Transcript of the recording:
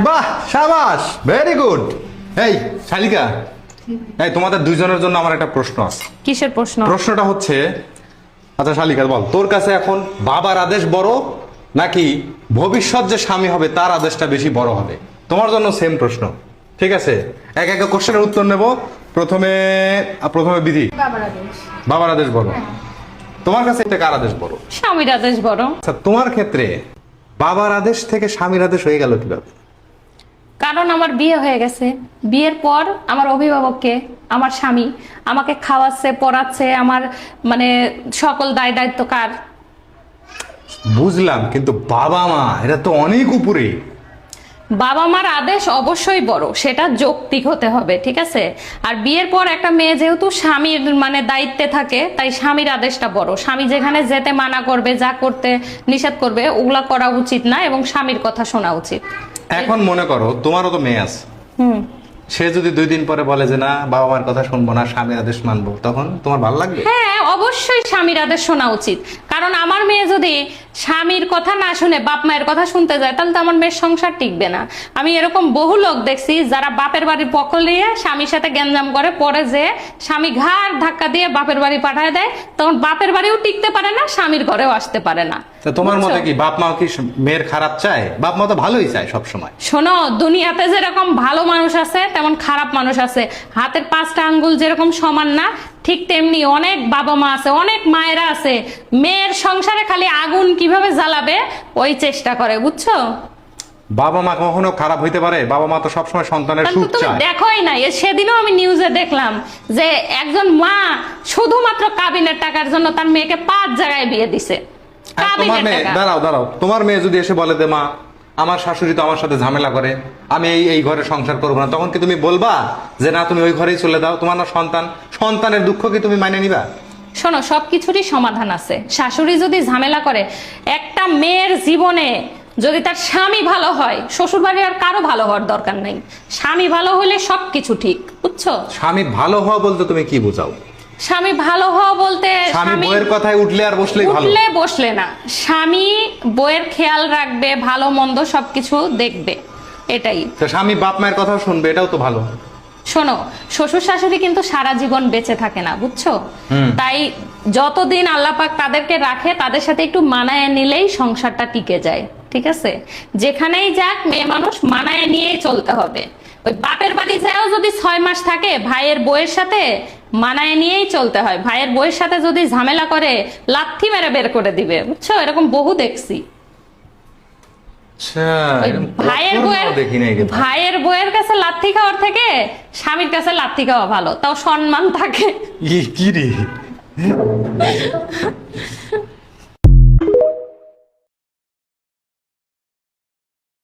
বাহ, শাবাশ, very good. এই শালিকা, এই তোমাদের দুইজনের জন্য আমার একটা প্রশ্ন আছে। কিসের প্রশ্ন? প্রশ্নটা হচ্ছে, আচ্ছা শালিকা বল, তোর কাছে এখন বাবার আদেশ বড় নাকি ভবিষ্যৎ যে স্বামী হবে তার আদেশটা বেশি বড় হবে? তোমার জন্য সেম প্রশ্ন, ঠিক আছে? এক এক কোশ্চেনের উত্তর নেব। প্রথমে বিধি। বাবার আদেশ বড়। তোমার কাছে এটা কার আদেশ বড়? স্বামীর আদেশ বড়। আচ্ছা, তোমার ক্ষেত্রে বাবার আদেশ থেকে স্বামীর আদেশ হয়ে গেল কিভাবে? কারণ আমার বিয়ে হয়ে গেছে। বিয়ের পর আমার অভিভাবককে আমার স্বামী আমাকে খাওয়াচ্ছে, পড়াচ্ছে, আমার মানে সকল দায় দায়িত্ব কার? বুঝলাম, কিন্তু বাবা মা এটা তো অনেক উপরে। বাবা মার আদেশ অবশ্যই বড়, সেটা যৌক্তিক হতে হবে, ঠিক আছে? আর বিয়ের পর একটা মেয়ে যেহেতু স্বামীর মানে দায়িত্বে থাকে, তাই স্বামীর আদেশটা বড়। স্বামী যেখানে যেতে মানা করবে, যা করতে নিষেধ করবে, ওগুলা করা উচিত না এবং স্বামীর কথা শোনা উচিত। এখন মনে করো তোমারও তো মেয়ে আছে, সে যদি 2 দিন পরে বলে যে না বাবা মার কথা শুনবো না, স্বামীর আদেশ মানবো, তখন তোমার ভালো লাগবে? হ্যাঁ, অবশ্যই স্বামীর আদেশ শোনা উচিত। কারণ আমার মেয়ে যদি স্বামীর কথা না শুনে বাপ মায়ের কথা শুনতে যায়, তাহলে তো আমার মেয়ের সংসার টিকবে না। আমি এরকম বহু লোক দেখছি যারা বাপের বাড়ির পক্ষ নিয়ে স্বামীর সাথে গ্যাঞ্জাম করে, পরে যে স্বামী ঘাড় ধাক্কা দিয়ে বাপের বাড়ি পাঠায় দেয়, তখন বাপের বাড়িও টিকতে পারে না, স্বামীর ঘরেও আসতে পারে না। তোমার মতে কি বাপ মা কি মেয়ের খারাপ চায়? বাপ মা তো ভালোই চায় সব সময়। শোনো, দুনিয়াতে যেরকম ভালো মানুষ আছে তেমন খারাপ মানুষ আছে। হাতের 5টা আঙ্গুল যেরকম সমান না, ঠিক তেমনি অনেক বাবা মা আছে, অনেক মায়েরা আছে, মেয়ের সংসারে খালি আগুন কিভাবে জ্বালাবে ওই চেষ্টা করে, বুঝছো? বাবা মা কখনো খারাপ হইতে পারে? বাবা মা তো সবসময় সন্তানের সুখ তুমি চায়। দেখোই না, সেদিনও আমি নিউজে দেখলাম যে একজন মা শুধুমাত্র কাবিনের টাকার জন্য তার মেয়েকে 5 জায়গায় বিয়ে দিছে। তোমার মেয়ে, দাঁড়াও, তোমার মেয়ে যদি এসে বলে দে মা আমার শাশুড়ি তো আমার সাথে ঝামেলা করে, আমি এই ঘরে সংসার করবো না, তখন কি তুমি বলবা যে না তুমি ওই ঘরেই চলে দাও? তোমার না সন্তানের দুঃখ কি তুমি মাইনে নিবা? শোনো, সবকিছুরই সমাধান আছে। শাশুড়ি যদি ঝামেলা করে, একটা মেয়ের জীবনে যদি তার স্বামী ভালো হয়, শ্বশুর বাড়ি আর কারো ভালো হওয়ার দরকার নাই। স্বামী ভালো হলে সবকিছু ঠিক, বুঝছো? স্বামী ভালো হওয়া বলতে তুমি কি বোঝাও? স্বামী ভালো হওয়া বলতে স্বামী বউয়ের কথায় উঠলে আর বসলেই ভালো? উঠলে বসলে না, স্বামী বউয়ের খেয়াল রাখবে, ভালো মন্দ সবকিছু দেখবে, এটাই। তো স্বামী বাপ মায়ের কথাও শুনবে, এটাও তো ভালো। শোনো, শ্বশুর শাশুড়ি কিন্তু সারা জীবন বেঁচে থাকে না, বুঝছো? তাই যতদিন আল্লাহ পাক তাদেরকে রাখে, তাদের সাথে একটু মানায় নিলেই সংসারটা টিকে যায়, ঠিক আছে? যেখানেই যাক মেয়ে মানুষ মানায় নিয়েই চলতে হবে। ওই বাপের বাড়ি যাও যদি 6 মাস থাকে, ভাইয়ের বউয়ের সাথে মানায় নিয়েই চলতে হয়। ভাইয়ের বউয়ের সাথে যদি ঝামেলা করে, লাথি মেরে বের করে দিবে, বুঝছো? এরকম বহু দেখছি। ভাইয়ের বউয়ের কাছে লাথি খাওয়ার থেকে স্বামীর কাছে লাথি খাওয়া ভালো, তাও সম্মান থাকে। কি রে?